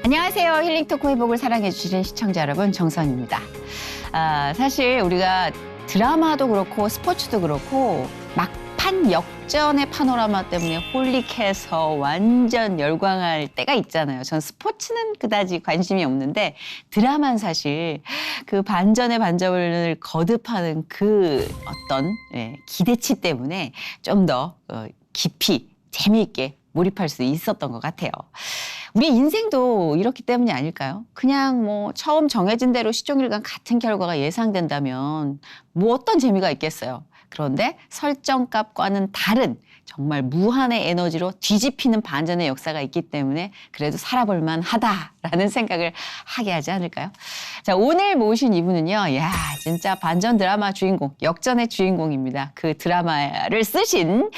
안녕하세요. 힐링 토크 회복을 사랑해주시는 시청자 여러분, 정선입니다. 사실 우리가 드라마도 그렇고 스포츠도 그렇고 막판 역전의 파노라마 때문에 홀릭해서 완전 열광할 때가 있잖아요. 전 스포츠는 그다지 관심이 없는데 드라마는 사실 그 반전의 반전을 거듭하는 그 어떤 기대치 때문에 좀 더 깊이 재미있게 몰입할 수 있었던 것 같아요. 우리 인생도 이렇기 때문이 아닐까요? 그냥 뭐 처음 정해진 대로 시종일관 같은 결과가 예상된다면 뭐 어떤 재미가 있겠어요. 그런데 설정값과는 다른 정말 무한의 에너지로 뒤집히는 반전의 역사가 있기 때문에 그래도 살아볼 만하다라는 생각을 하게 하지 않을까요? 자, 오늘 모신 이분은요. 야, 진짜 반전 드라마 주인공, 역전의 주인공입니다. 그 드라마를 쓰신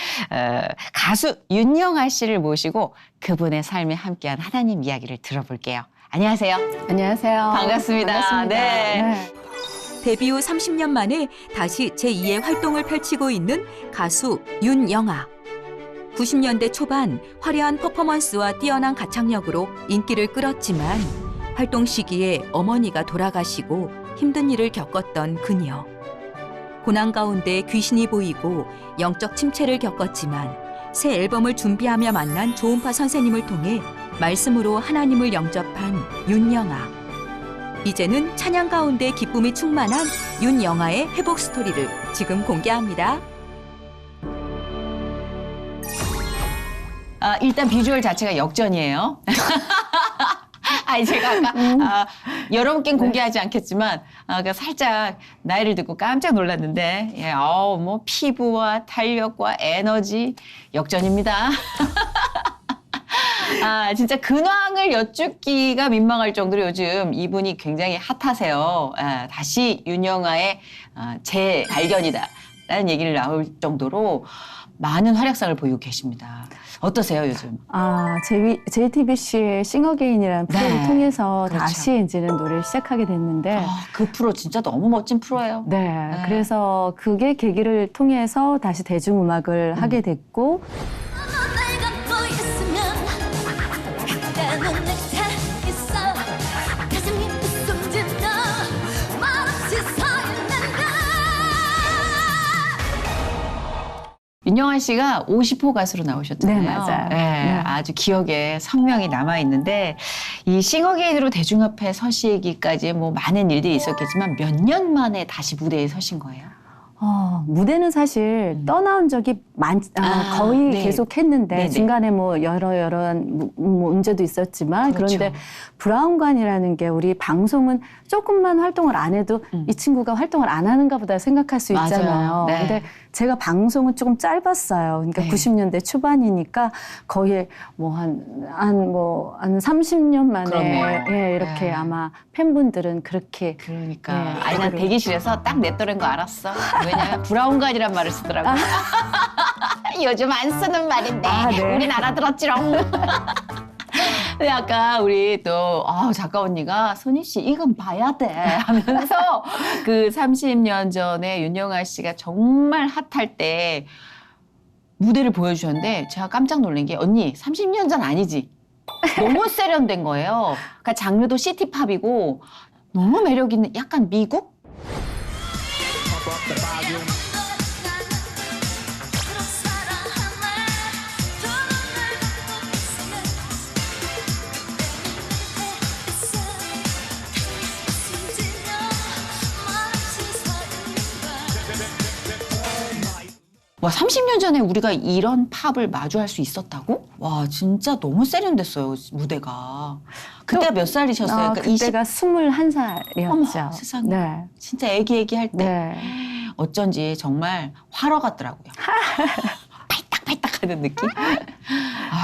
가수 윤영아 씨를 모시고 그분의 삶에 함께한 하나님 이야기를 들어볼게요. 안녕하세요. 안녕하세요. 반갑습니다. 반갑습니다. 네. 데뷔 후 30년 만에 다시 제2의 활동을 펼치고 있는 가수 윤영아. 90년대 초반 화려한 퍼포먼스와 뛰어난 가창력으로 인기를 끌었지만 활동 시기에 어머니가 돌아가시고 힘든 일을 겪었던 그녀. 고난 가운데 귀신이 보이고 영적 침체를 겪었지만 새 앨범을 준비하며 만난 조은파 선생님을 통해 말씀으로 하나님을 영접한 윤영아. 이제는 찬양 가운데 기쁨이 충만한 윤영아의 회복 스토리를 지금 공개합니다. 일단 비주얼 자체가 역전이에요. 아니 제가 아까 여러분께는 공개하지 않겠지만 살짝 나이를 듣고 깜짝 놀랐는데 뭐 피부와 탄력과 에너지 역전입니다. 진짜 근황을 여쭙기가 민망할 정도로 요즘 이분이 굉장히 핫하세요. 다시 윤영아의 재발견이다라는 얘기를 나올 정도로 많은 활약상을 보이고 계십니다. 어떠세요, 요즘? JTBC의 싱어게인이라는 프로를 네. 통해서 그렇죠. 다시 이제는 노래를 시작하게 됐는데 그 프로 진짜 너무 멋진 프로예요. 네, 그래서 그게 계기를 통해서 다시 대중음악을 하게 됐고 윤영아 씨가 50호 가수로 나오셨잖아요. 네, 맞아요. 네. 아주 기억에 선명히 남아있는데 이 싱어게인으로 대중 앞에 서시기까지 뭐 많은 일들이 있었겠지만 몇 년 만에 다시 무대에 서신 거예요? 무대는 사실 떠나온 적이 거의 네. 계속 했는데 네네. 중간에 뭐 여러 문제도 있었지만 그렇죠. 그런데 브라운관이라는 게 우리 방송은 조금만 활동을 안 해도 이 친구가 활동을 안 하는가 보다 생각할 수 맞아요. 있잖아요. 네. 근데 제가 방송은 조금 짧았어요. 그러니까 네. 90년대 초반이니까 거의 한 30년 만에 그러네요. 이렇게 네. 아마 팬분들은 그렇게 그러니까. 네, 아니, 난 대기실에서 딱 내 또래인 거 알았어. 왜냐면 브라운관이란 말을 쓰더라고. 요즘 안 쓰는 말인데 네. 우린 알아들었지롱. 근데 아까 우리 또 작가 언니가 선희 씨 이건 봐야 돼 하면서 그 30년 전에 윤영아 씨가 정말 핫할 때 무대를 보여주셨는데 제가 깜짝 놀란 게 언니 30년 전 아니지? 너무 세련된 거예요. 그러니까 장르도 시티팝이고 너무 매력 있는 약간 미국? 와, 30년 전에 우리가 이런 팝을 마주할 수 있었다고? 와, 진짜 너무 세련됐어요, 무대가. 그때가 몇 살이셨어요? 그러니까 그때가 21살이었죠. 어머, 세상에. 네. 진짜 애기 할 때. 네. 어쩐지 정말 화러 같더라고요. 팔딱팔딱 하는 느낌?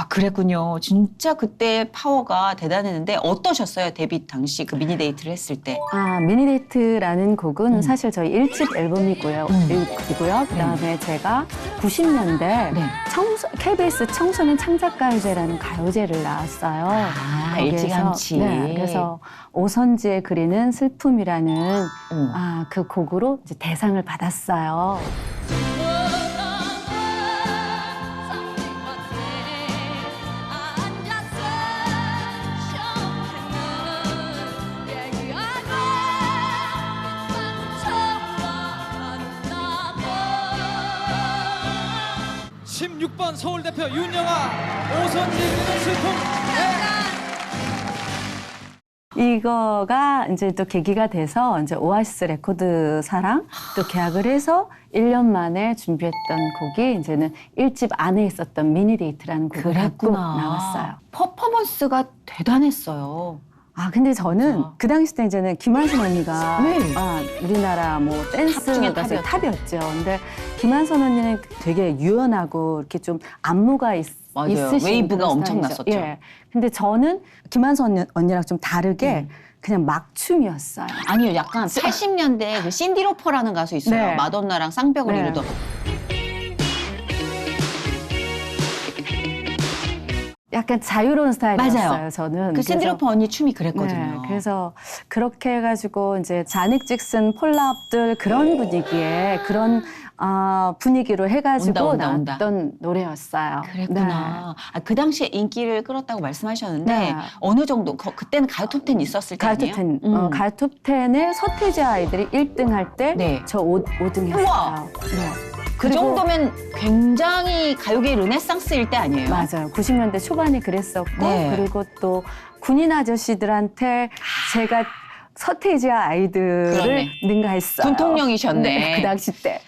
그랬군요. 진짜 그때 파워가 대단했는데 어떠셨어요? 데뷔 당시 그 미니데이트를 했을 때. 미니데이트라는 곡은 사실 저희 1집 앨범이고요. 네. 그다음에 제가 90년대 네. KBS 청소년 창작가요제라는 가요제를 나왔어요. 거기에서, 일찌감치. 네, 그래서 오선지에 그리는 슬픔이라는 그 곡으로 이제 대상을 받았어요. 6번 서울대표 윤영아, 오선지의 슬픔. 이거가 이제 또 계기가 돼서 이제 오아시스 레코드사랑 또 계약을 해서 1년 만에 준비했던 곡이 이제는 1집 안에 있었던 미니데이트라는 곡을 갖고 나왔어요. 퍼포먼스가 대단했어요. 아, 근데 저는 진짜. 그 당시 때 이제는 김한선 언니가 네. 우리나라 뭐 댄스 탑 중에 가수의 탑이었죠. 탑이었죠. 근데 김한선 언니는 되게 유연하고 이렇게 좀 안무가 맞아요. 있으신 웨이브가 그런 엄청났었죠. 스타일이죠. 예. 근데 저는 김한선 언니랑 좀 다르게 그냥 막춤이었어요. 아니요, 약간 80년대 그 신디 로퍼라는 가수 있어요. 네. 마돈나랑 쌍벽을 네. 이루던. 약간 자유로운 스타일이었어요. 맞아요. 저는. 그 신디 그래서- 로퍼 언니 춤이 그랬거든요. 네, 그래서 그렇게 해가지고 이제 자닉 잭슨, 폴라 압들 그런 분위기에 그런 분위기로 해가지고 온다. 나왔던 노래였어요. 그랬구나. 아, 그 당시에 인기를 끌었다고 말씀하셨는데 네. 어느 정도 그때는 가요 톱10 있었을 때 아니에요? 가요톱10, 가요톱10에 서태지 아이들이 1등 할 때 네. 저 5등 했어요. 우와! 네. 그 그리고- 정도면 굉장히 가요계 르네상스일 때 아니에요? 맞아요. 90년대 초반에 그랬었고 네. 그리고 또 군인 아저씨들한테 제가 서태지와 아이들을 그러네. 능가했어요. 군통령이셨네. 네, 그 당시 때.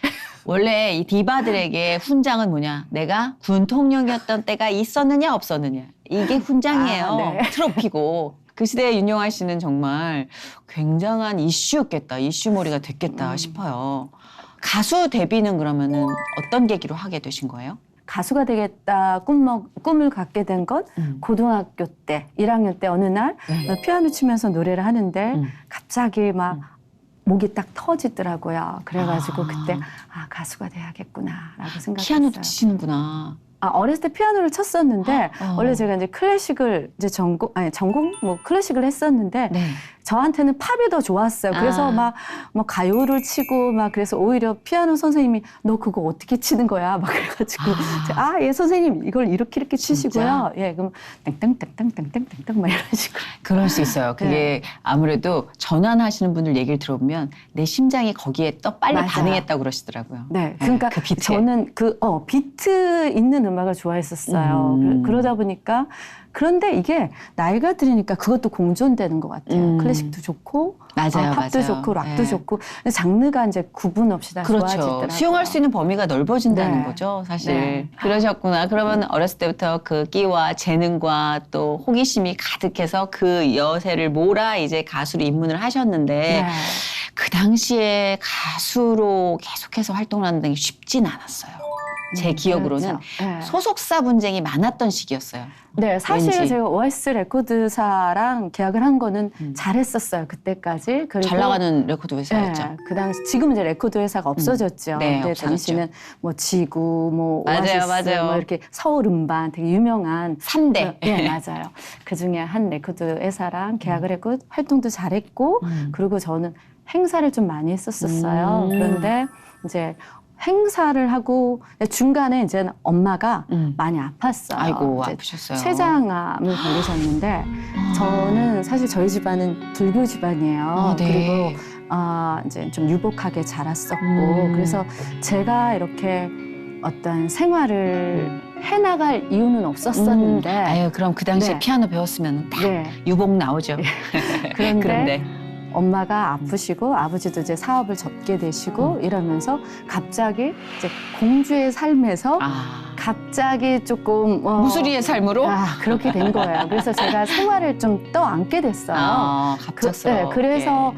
원래 이 디바들에게 훈장은 뭐냐? 내가 군통령이었던 때가 있었느냐 없었느냐. 이게 훈장이에요. 아, 네. 트로피고. 그 시대에 윤영아 씨는 정말 굉장한 이슈였겠다. 이슈몰이가 됐겠다 싶어요. 가수 데뷔는 그러면은 어떤 계기로 하게 되신 거예요? 가수가 되겠다 꿈을 갖게 된 건 고등학교 때 1학년 때 어느 날 네. 피아노 치면서 노래를 하는데 음. 갑자기 막 목이 딱 터지더라고요. 그래가지고 아. 그때 가수가 돼야겠구나라고 생각했어요. 피아노도 치시는구나. 어렸을 때 피아노를 쳤었는데 어. 원래 제가 이제 클래식을 이제 전공 뭐 클래식을 했었는데 네. 저한테는 팝이 더 좋았어요. 그래서 막 가요를 치고 막 그래서 오히려 피아노 선생님이 너 그거 어떻게 치는 거야? 막 그래가지고 예 선생님 이걸 이렇게 치시고요. 예 그럼 땡땡땡땡땡땡땡 막 이런 식으로. 그럴 수 있어요. 그게 아무래도 전환하시는 분들 얘기를 들어보면 내 심장이 거기에 또 빨리 맞아요. 반응했다고 그러시더라고요. 네, 그러니까 그 비트에. 저는 비트 있는 음악을 좋아했었어요. 그러다 보니까 그런데 이게 나이가 들으니까 그것도 공존되는 것 같아요. 클래식도 좋고, 맞아요, 팝도 맞아요. 좋고, 락도 네. 좋고, 근데 장르가 이제 구분 없이 다 그렇죠. 좋아지더라고요. 수용할 수 있는 범위가 넓어진다는 네. 거죠, 사실. 네. 그러셨구나. 그러면 어렸을 때부터 그 끼와 재능과 또 호기심이 가득해서 그 여세를 몰아 이제 가수로 입문을 하셨는데 네. 그 당시에 가수로 계속해서 활동을 하는 게 쉽진 않았어요. 제 기억으로는 그렇죠. 네. 소속사 분쟁이 많았던 시기였어요. 네, 사실 왠지. 제가 오아시스 레코드사랑 계약을 한 거는 잘했었어요, 그때까지. 그리고 잘 나가는 레코드 회사였죠. 네, 그 당시 지금 이제 레코드 회사가 없어졌죠. 네, 근데 없어졌죠. 당시는 뭐 지구, 뭐 맞아요, 오아시스, 맞아요. 뭐 이렇게 서울 음반 되게 유명한 3대. 네, 맞아요. 그 중에 한 레코드 회사랑 계약을 했고 활동도 잘했고 그리고 저는 행사를 좀 많이 했었어요. 그런데 이제 행사를 하고 중간에 이제 엄마가 많이 아팠어요. 아이고, 이제 아프셨어요. 췌장암을 걸리셨는데 저는 사실 저희 집안은 불교 집안이에요. 네. 그리고 이제 좀 유복하게 자랐었고 그래서 제가 이렇게 어떤 생활을 해나갈 이유는 없었었는데 아유, 그럼 그 당시에 네. 피아노 배웠으면 딱 네. 유복 나오죠. 그런데 그런데 엄마가 아프시고 아버지도 이제 사업을 접게 되시고 이러면서 갑자기 이제 공주의 삶에서 갑자기 조금 무수리의 삶으로 그렇게 된 거예요. 그래서 제가 생활을 좀 떠안게 됐어요. 갑작스러워. 그래서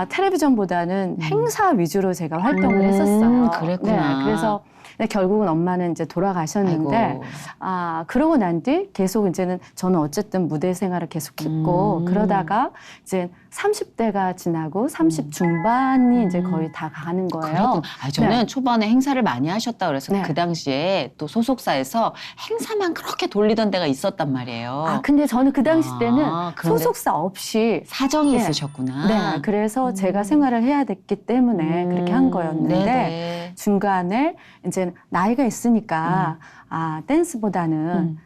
텔레비전보다는 행사 위주로 제가 활동을 했었어요. 그랬구나. 네, 그래서 근데 결국은 엄마는 이제 돌아가셨는데 아이고. 그러고 난 뒤 계속 이제는 저는 어쨌든 무대 생활을 계속했고 그러다가 이제 30대가 지나고 30 중반이 이제 거의 다 가는 거예요. 그렇군. 저는 네. 초반에 행사를 많이 하셨다 그래서 네. 그 당시에 또 소속사에서 행사만 그렇게 돌리던 데가 있었단 말이에요. 근데 저는 그 당시 때는 그런데 소속사 없이 사정이 네. 있으셨구나. 네, 그래서 제가 생활을 해야 됐기 때문에 그렇게 한 거였는데 네네. 중간에 이제 나이가 있으니까 댄스보다는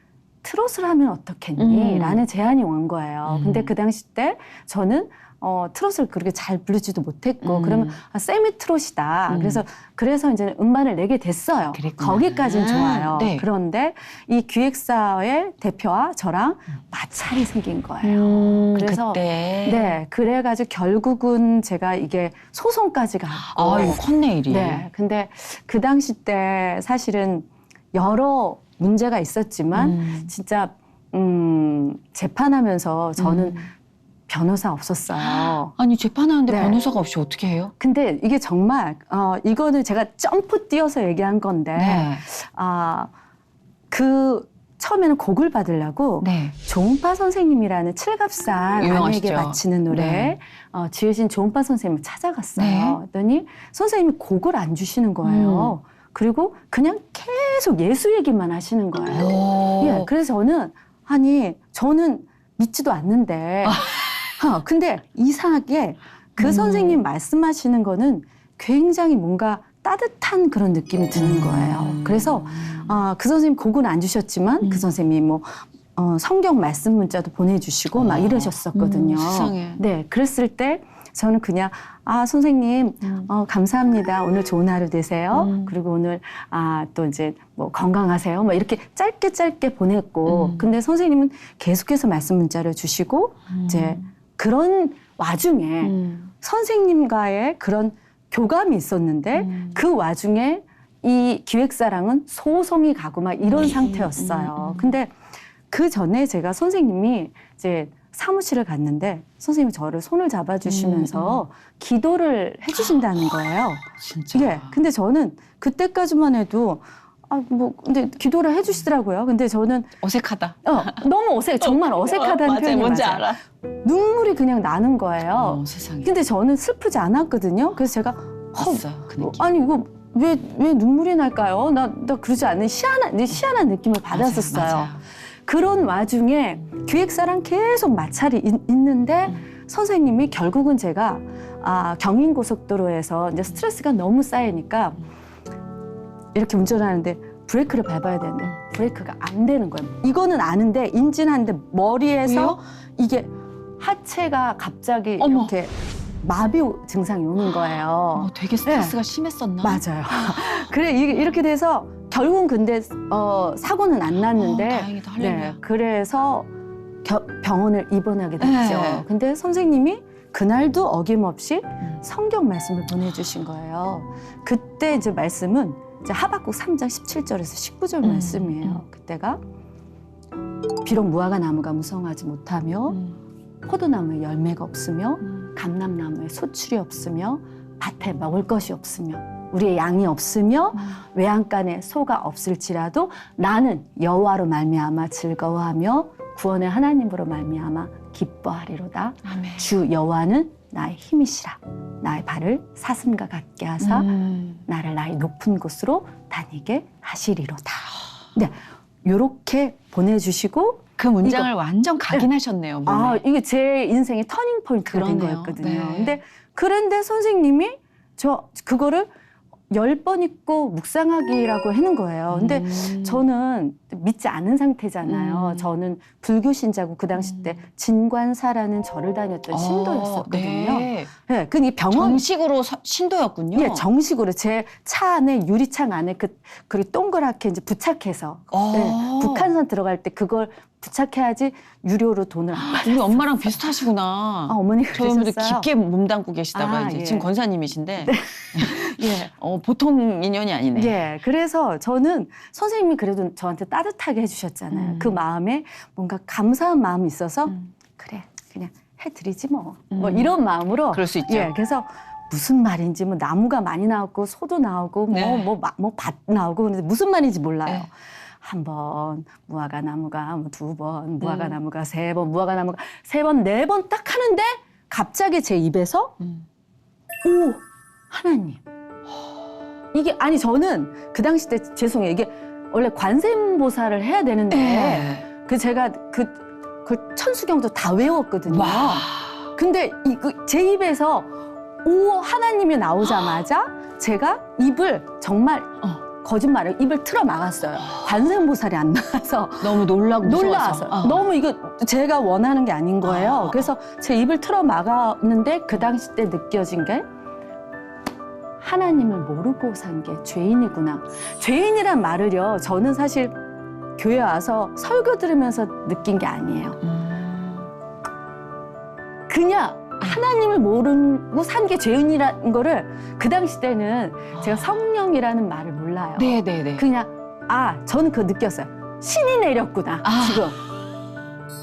트롯을 하면 어떻겠니? 라는 제안이 온 거예요. 근데 음. 그 당시 때 저는 트롯을 그렇게 잘 부르지도 못했고 그러면 세미 트롯이다. 그래서 이제 음반을 내게 됐어요. 그랬구나. 거기까지는 좋아요. 네. 그런데 이 기획사의 대표와 저랑 마찰이 생긴 거예요. 그래서 그때. 네, 그래가지고 결국은 제가 이게 소송까지 갔고. 아유, 컸네, 일이. 네, 근데 그 당시 때 사실은 여러 문제가 있었지만 진짜 재판하면서 저는 변호사 없었어요. 아니, 재판하는데 네. 변호사가 없이 어떻게 해요? 근데 이게 정말 이거는 제가 점프 뛰어서 얘기한 건데 네. 그 처음에는 곡을 받으려고 네. 조은파 선생님이라는 칠갑산 유명하시죠. 아내에게 바치는 노래 네. 지으신 조은파 선생님을 찾아갔어요. 네. 그랬더니 선생님이 곡을 안 주시는 거예요. 그리고 그냥 계속 예수 얘기만 하시는 거예요. 오. 예, 그래서 저는 믿지도 않는데 근데 이상하게 그 선생님 말씀하시는 거는 굉장히 뭔가 따뜻한 그런 느낌이 드는 거예요. 그래서 그 선생님 곡은 안 주셨지만 그 선생님이 뭐 성경 말씀 문자도 보내주시고 막 이러셨었거든요. 세상에. 네, 그랬을 때 저는 그냥 선생님 감사합니다. 오늘 좋은 하루 되세요. 그리고 오늘 또 이제 뭐 건강하세요. 뭐 이렇게 짧게 보냈고 근데 선생님은 계속해서 말씀 문자를 주시고 이제 그런 와중에 선생님과의 그런 교감이 있었는데 그 와중에 이 기획사랑은 소송이 가고 막 이런 상태였어요. 근데 그 전에 제가 선생님이 이제 사무실을 갔는데 선생님이 저를 손을 잡아주시면서 기도를 해주신다는 거예요. 진짜. 예. 근데 저는 그때까지만 해도 근데 기도를 해주시더라고요. 근데 저는 어색하다. 너무 정말 어색하다는 맞아요. 표현이 뭔지 맞아요. 알아. 눈물이 그냥 나는 거예요. 세상에. 근데 저는 슬프지 않았거든요. 그래서 제가 봤어요, 그 느낌. 아니 이거 왜 눈물이 날까요? 나 그러지 않는 희한한 느낌을 받았었어요. 맞아요. 그런 와중에 기획사랑 계속 마찰이 있는데 선생님이 결국은 제가 경인고속도로에서 이제 스트레스가 너무 쌓이니까 이렇게 운전하는데 브레이크를 밟아야 되는데 브레이크가 안 되는 거예요. 이거는 아는데 인진하는데 머리에서 왜요? 이게 하체가 갑자기 어머. 이렇게 마비 증상이 오는 거예요. 되게 스트레스가 심했었나? 맞아요. 그래 이렇게 돼서 결국은 근데 사고는 안 났는데 다행이다. 할렐루야. 그래서 병원을 입원하게 됐죠. 네. 근데 선생님이 그날도 어김없이 성경 말씀을 보내주신 거예요. 그때 이제 말씀은 이제 하박국 3장 17절에서 19절 말씀이에요. 그때가 비록 무화과 나무가 무성하지 못하며 포도나무에 열매가 없으며 감람나무에 소출이 없으며 밭에 먹을 것이 없으며 우리의 양이 없으며 외양간에 소가 없을지라도 나는 여호와로 말미암아 즐거워하며 구원의 하나님으로 말미암아 기뻐하리로다. 아멘. 주 여호와는 나의 힘이시라. 나의 발을 사슴과 같게 하사 나를 나의 높은 곳으로 다니게 하시리로다. 네, 요렇게 보내주시고 그 문장을 완전 각인하셨네요. 몸에. 이게 제 인생의 터닝 포인트가 된 그러네요. 거였거든요. 네. 그런데 선생님이 그거를 10번 읽고 묵상하기라고 하는 거예요. 근데 저는 믿지 않는 상태잖아요. 저는 불교 신자고 그 당시 때 진관사라는 절을 다녔던 신도였었거든요. 네. 네, 그 병원 정식으로 신도였군요. 예, 정식으로 제 차 안에 유리창 안에 그리고 동그랗게 이제 부착해서 네, 북한산 들어갈 때 그걸 부착해야지 유료로 돈을 안 받았어요. 우리 엄마랑 비슷하시구나. 어머니가 저희 어머니도 그러셨어요? 깊게 몸담고 계시다가 이제 예. 지금 권사님이신데 예. 보통 인연이 아니네. 예, 그래서 저는 선생님이 그래도 저한테 따뜻하게 해주셨잖아요. 그 마음에 뭔가 감사한 마음이 있어서 그래, 그냥 해드리지 뭐. 뭐 이런 마음으로. 그럴 수 있죠. 예, 그래서 무슨 말인지 뭐 나무가 많이 나오고 소도 나오고 네. 밭 나오고 근데 무슨 말인지 몰라요. 네. 한 번 무화과 나무가 뭐 2번, 무화과 나무가 3번, 무화과 나무가 3번, 4번 딱 하는데 갑자기 제 입에서 오, 하나님. 이게 아니 저는 그 당시 때 죄송해요. 이게 원래 관세음보살을 해야 되는데 네. 제가 그 천수경도 다 외웠거든요. 와. 근데 제 입에서 오 하나님이 나오자마자 제가 입을 정말 거짓말을 입을 틀어 막았어요. 관세음보살이 안 나와서 너무 놀라고 놀라서 무서워서. 너무 이거 제가 원하는 게 아닌 거예요. 그래서 제 입을 틀어 막았는데 그 당시 때 느껴진 게 하나님을 모르고 산 게 죄인이구나. 죄인이란 말을요. 저는 사실 교회 와서 설교 들으면서 느낀 게 아니에요. 그냥 하나님을 모르고 산 게 죄인이라는 거를 그 당시 때는 제가 성령이라는 말을 몰라요. 네네네. 그냥 저는 그거 느꼈어요. 신이 내렸구나 지금.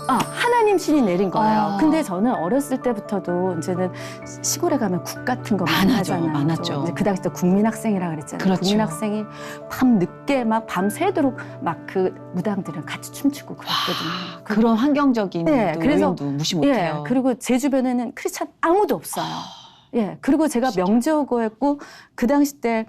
하나님 신이 내린 거예요. 근데 저는 어렸을 때부터도 이제는 시골에 가면 국 같은 거 많이 많았죠, 하잖아요. 많았죠. 이제 그 당시 때 국민학생이라 그랬잖아요. 그렇죠. 국민학생이 밤 늦게 막 밤새도록 막 그 무당들은 같이 춤추고 그랬거든요. 그런 환경적인 네, 또 그래서- 요인도 무시 못해요. 그리고 제 주변에는 크리스찬 아무도 없어요. 그리고 제가 명저고였고 그 당시 때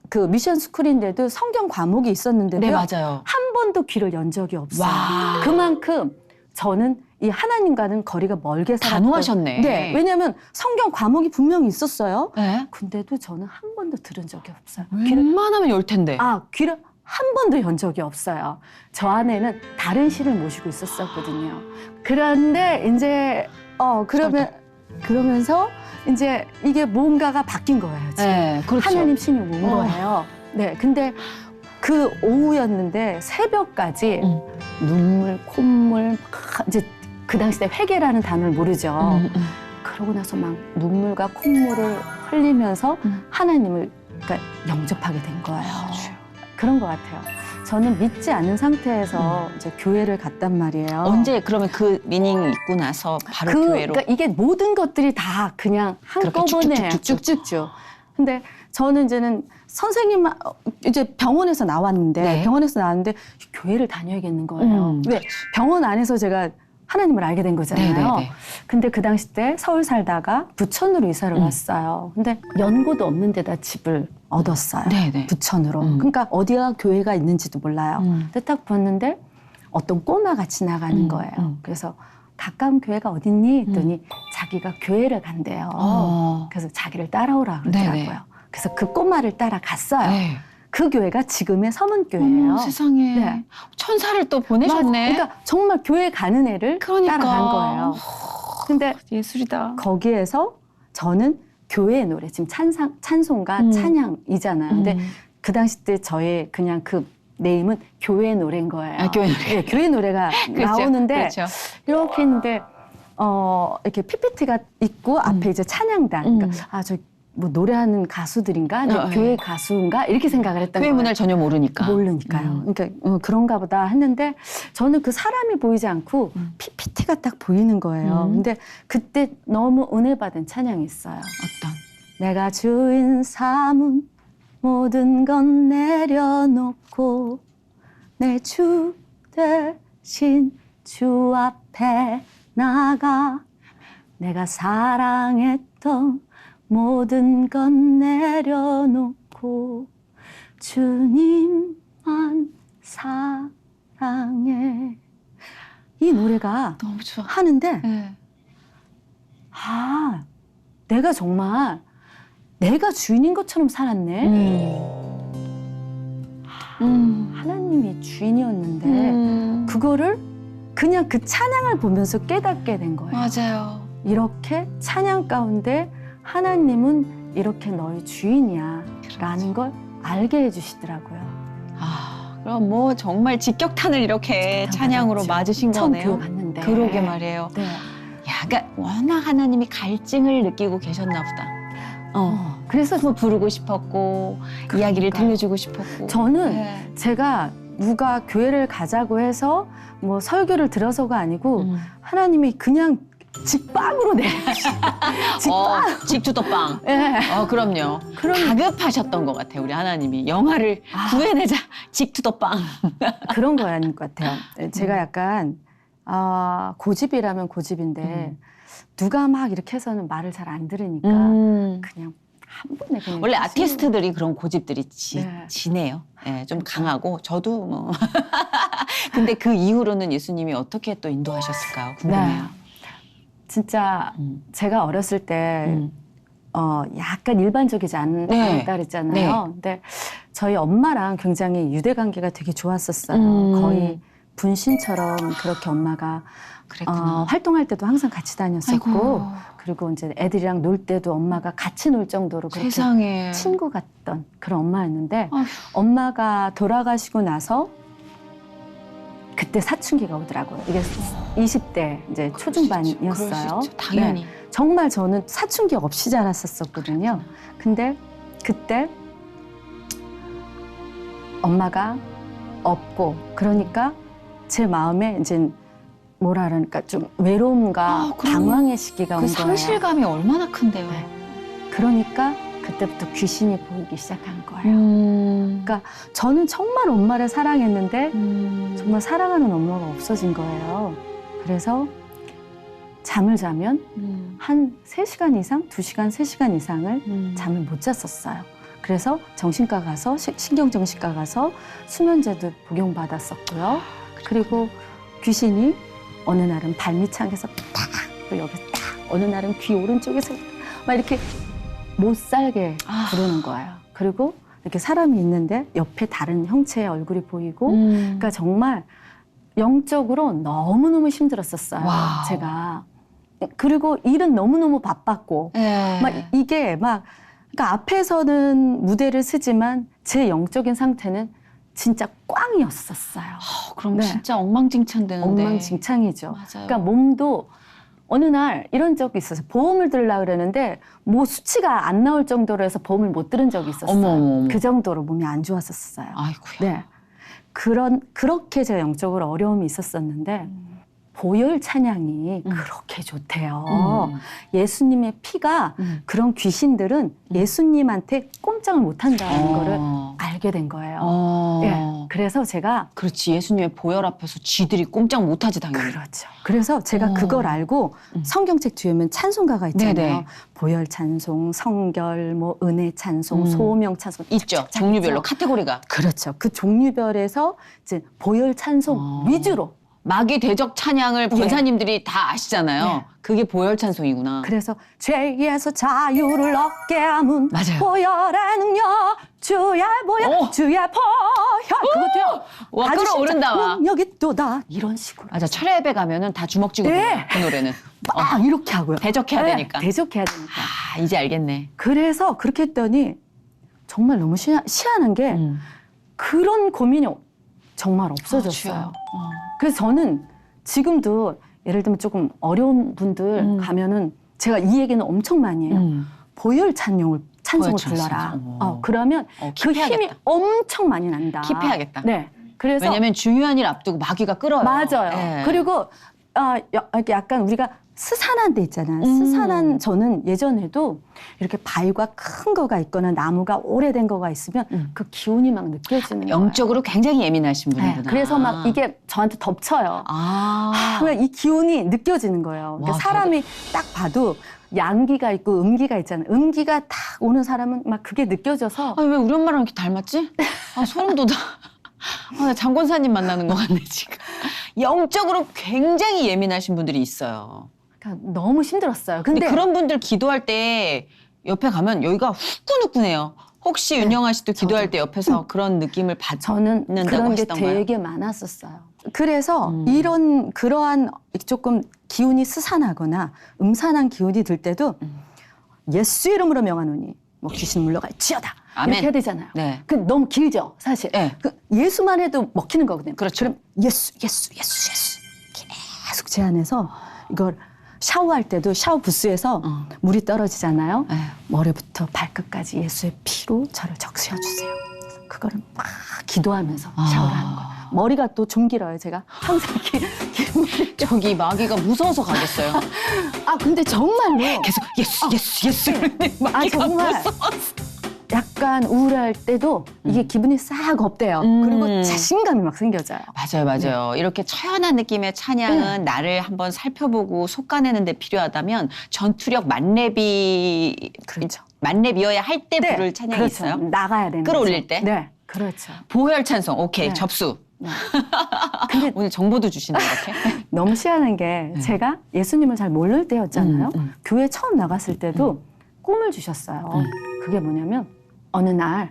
그 미션 스쿨인데도 성경 과목이 있었는데도 네, 맞아요. 한 번도 귀를 연 적이 없어요. 와. 그만큼 저는 이 하나님과는 거리가 멀게 살았던. 단호하셨네. 네, 왜냐하면 성경 과목이 분명히 있었어요. 네. 근데도 저는 한 번도 들은 적이 없어요. 웬만하면 열 텐데. 귀를 한 번도 연 적이 없어요. 저 안에는 다른 신을 모시고 있었었거든요. 그런데 이제 그러면서 이제 이게 뭔가가 바뀐 거예요. 지금. 네, 그렇죠. 하나님 신이 온 거예요. 네, 근데 그 오후였는데 새벽까지 눈물, 콧물, 막 이제 그 당시 때 회개라는 단어를 모르죠. 그러고 나서 막 눈물과 콧물을 흘리면서 하나님을 그러니까 영접하게 된 거예요. 그런 것 같아요. 저는 믿지 않는 상태에서 이제 교회를 갔단 말이에요. 언제 그러면 그 미닝 있고 나서 바로 교회로? 그러니까 이게 모든 것들이 다 그냥 한꺼번에 쭉쭉쭉. 근데 저는 이제는 선생님 이제 병원에서 나왔는데 네. 교회를 다녀야겠는 거예요. 왜? 병원 안에서 제가 하나님을 알게 된 거잖아요. 네네네. 근데 그 당시 때 서울 살다가 부천으로 이사를 왔어요. 근데 연고도 없는 데다 집을 얻었어요. 네네. 부천으로. 그러니까 어디가 교회가 있는지도 몰라요. 근데 딱 봤는데 어떤 꼬마가 지나가는 거예요. 그래서 가까운 교회가 어딨니? 했더니 자기가 교회를 간대요. 그래서 자기를 따라오라 그러더라고요. 네네. 그래서 그 꼬마를 따라갔어요. 네. 그 교회가 지금의 서문교회예요. 세상에. 네. 천사를 또 보내셨네. 그러니까 정말 교회 가는 애를 그러니까. 따라간 거예요. 근데 예술이다. 거기에서 저는 교회의 노래, 지금 찬송가 찬양이잖아요. 근데 그그 당시 때 저의 그냥 그 네임은 교회 노래인 거예요. 교회 노래. 네, 교회 노래가 그렇죠, 나오는데 그렇죠. 이렇게 했는데 이렇게 PPT가 있고 앞에 이제 찬양단. 그러니까 뭐 노래하는 가수들인가? 교회 가수인가? 이렇게 생각을 했던 교회 거예요. 문화를 전혀 모르니까. 모르니까요. 그러니까 그런가 보다 했는데 저는 그 사람이 보이지 않고 PPT가 딱 보이는 거예요. 근데 그때 너무 은혜 받은 찬양이 있어요. 어떤? 내가 주인 삼은 모든 건 내려놓고 내 주 대신 주 앞에 나가 내가 사랑했던 모든 건 내려놓고 주님만 사랑해. 이 노래가 너무 좋아. 하는데 네. 내가 정말 내가 주인인 것처럼 살았네. 하나님이 주인이었는데 그거를 그냥 그 찬양을 보면서 깨닫게 된 거예요. 맞아요. 이렇게 찬양 가운데 하나님은 이렇게 너희 주인이야 라는 걸 알게 해주시더라고요. 그럼 뭐 정말 직격탄을 이렇게 찬양으로 맞으신 처음 거네요. 교회 갔는데. 그러게 말이에요. 네. 야, 그러니까 워낙 하나님이 갈증을 느끼고 계셨나 보다. 그래서 뭐 부르고 싶었고 이야기를 들려주고 싶었고. 저는 네. 제가 누가 교회를 가자고 해서 뭐 설교를 들어서가 아니고 하나님이 그냥 직방으로 직방. 직투더빵. 네. 그럼요. 다급하셨던 것 같아요, 우리 하나님이. 영화를 구해내자, 직투더빵. 그런 거 아닌 것 같아요. 제가 약간 고집이라면 고집인데 누가 막 이렇게 해서는 말을 잘 안 들으니까 그냥 한 번에 그냥 원래 하시는 아티스트들이 그런 고집들이 네. 지네요. 네, 좀 강하고 저도 뭐. 근데 그 이후로는 예수님이 어떻게 또 인도하셨을까요? 궁금해요. 네. 진짜 제가 어렸을 때 약간 일반적이지 않다 네. 그랬잖아요. 근데 저희 엄마랑 굉장히 유대 관계가 되게 좋았었어요. 거의 분신처럼 그렇게 엄마가 그랬구나. 활동할 때도 항상 같이 다녔었고 아이고. 그리고 이제 애들이랑 놀 때도 엄마가 같이 놀 정도로 그렇게 세상에. 친구 같던 그런 엄마였는데 아휴. 엄마가 돌아가시고 나서 그때 사춘기가 오더라고요. 이게 20대 이제 초중반이었어요. 그럴 수 있죠. 당연히. 네. 정말 저는 사춘기 없이 자랐었거든요. 근데 그때 엄마가 없고 그러니까 제 마음에 이제 뭐라 그러니까 좀 외로움과 그럼요. 방황의 시기가 온 그 거예요. 상실감이 얼마나 큰데요. 네. 그러니까 그때부터 귀신이 보이기 시작한 거예요. 그러니까 저는 정말 엄마를 사랑했는데 정말 사랑하는 엄마가 없어진 거예요. 그래서 잠을 자면 한 3시간 이상, 2시간, 3시간 이상을 잠을 못 잤었어요. 그래서 정신과 가서 신경정신과 가서 수면제도 복용받았었고요. 그리고 귀신이 어느 날은 발밑창에서 딱, 또 여기 딱, 어느 날은 귀 오른쪽에서 막 이렇게 못 살게 부르는 거예요. 그리고 이렇게 사람이 있는데 옆에 다른 형체의 얼굴이 보이고 그러니까 정말 영적으로 너무너무 힘들었었어요. 와우. 제가. 그리고 일은 너무너무 바빴고 네. 막 이게 막 그러니까 앞에서는 무대를 쓰지만 제 영적인 상태는 진짜 꽝이었었어요. 그럼 네. 진짜 엉망진창 되는데. 엉망진창이죠. 맞아요. 그러니까 몸도 어느 날 이런 적이 있었어요. 보험을 들으려고 그러는데 뭐 수치가 안 나올 정도로 해서 보험을 못 들은 적이 있었어요. 어머. 그 정도로 몸이 안 좋았었어요. 아이고야. 네. 그렇게 제가 영적으로 어려움이 있었었는데 보혈 찬양이 그렇게 좋대요. 예수님의 피가 그런 귀신들은 예수님한테 꼼짝을 못 한다는 거를 알게 된 거예요. 예. 그래서 제가 그렇지. 예수님의 보혈 앞에서 쥐들이 꼼짝 못하지 당연히. 그렇죠. 그래서 제가 그걸 알고 성경책 뒤에 보면 찬송가가 있잖아요. 네네. 보혈 찬송, 성결, 뭐 은혜 찬송, 소명 찬송 있죠. 쫙쫙 종류별로 있죠. 카테고리가. 그렇죠. 그 종류별에서 이제 보혈 찬송 위주로. 마귀 대적 찬양을 예. 권사님들이 다 아시잖아요. 예. 그게 보혈 찬송이구나. 그래서 죄에서 자유를 얻게 함은 맞아요. 보혈의 능력 주의 보혈 주의 보혈 그것도요. 와, 아주 끌어오른다, 진짜 와. 능력이 또다 이런 식으로 맞아. 철야 예배 가면은 다 주먹 쥐고 네. 불러요. 그 노래는. 막 이렇게 하고요. 대적해야 네, 되니까. 대적해야 되니까. 이제 알겠네. 그래서 그렇게 했더니 정말 너무 희한한 게 그런 고민이 정말 없어졌어요. 주여. 그래서 저는 지금도 예를 들면 조금 어려운 분들 가면은 제가 이 얘기는 엄청 많이 해요. 보혈 찬송을 보혈 불러라. 찬송. 그러면 그 킵해야겠다. 힘이 엄청 많이 난다. 킵해야겠다. 네. 그래서 왜냐면 중요한 일 앞두고 마귀가 끌어요. 맞아요. 예. 그리고 이렇게 약간 우리가 스산한 데 있잖아요. 스산한 저는 예전에도 이렇게 바위가 큰 거가 있거나 나무가 오래된 거가 있으면 그 기운이 막 느껴지는 거예요. 영적으로 굉장히 예민하신 네, 분이구나. 그래서 막 이게 저한테 덮쳐요. 그냥 이 기운이 느껴지는 거예요. 그러니까 와, 사람이 딱 봐도 양기가 있고 음기가 있잖아요. 음기가 딱 오는 사람은 막 그게 느껴져서 왜 우리 엄마랑 이렇게 닮았지? 소름 돋아. 나 장권사님 만나는 것 같네, 지금. 영적으로 굉장히 예민하신 분들이 있어요. 그러니까 너무 힘들었어요. 근데 근데 그런 분들 기도할 때 옆에 가면 여기가 후끈후끈해요. 혹시 윤영아 씨도 기도할 때 옆에서 그런 느낌을 저는 받는다고 그런 게 하시던가요? 되게 많았었어요. 그래서 그러한 조금 기운이 스산하거나 음산한 기운이 들 때도 예수 이름으로 명하노니 뭐 귀신 물러갈지어다 아멘. 이렇게 해야 되잖아요. 네. 그 너무 길죠, 사실. 네. 그 예수만 해도 먹히는 거거든요. 그렇죠. 그럼 예수 계속 제안해서 이걸 샤워할 때도 샤워 부스에서 물이 떨어지잖아요. 네. 머리부터 발끝까지 예수의 피로 저를 적셔 주세요. 그거를 막 기도하면서 샤워를 하는 거예요. 머리가 또 좀 길어요, 제가. 항상 저기 마귀가 무서워서 가겠어요. 근데 정말로. 계속 예수. 정말. 약간 우울할 때도 이게 기분이 싹 업돼요. 그리고 자신감이 막 생겨져요. 맞아요. 이렇게 처연한 느낌의 찬양은 나를 한번 살펴보고 속아내는 데 필요하다면 전투력 만렙이 그렇죠. 만렙이어야 할 때 부를 찬양이 그렇죠. 있어요. 나가야 되는 끌어올릴 거죠. 때? 네, 그렇죠. 보혈 찬송. 오케이. 네. 접수. 네. 근데 오늘 정보도 주시네 이렇게. 너무 희한한 게 제가 예수님을 잘 모를 때였잖아요. 교회 처음 나갔을 때도 꿈을 주셨어요. 그게 뭐냐면 어느 날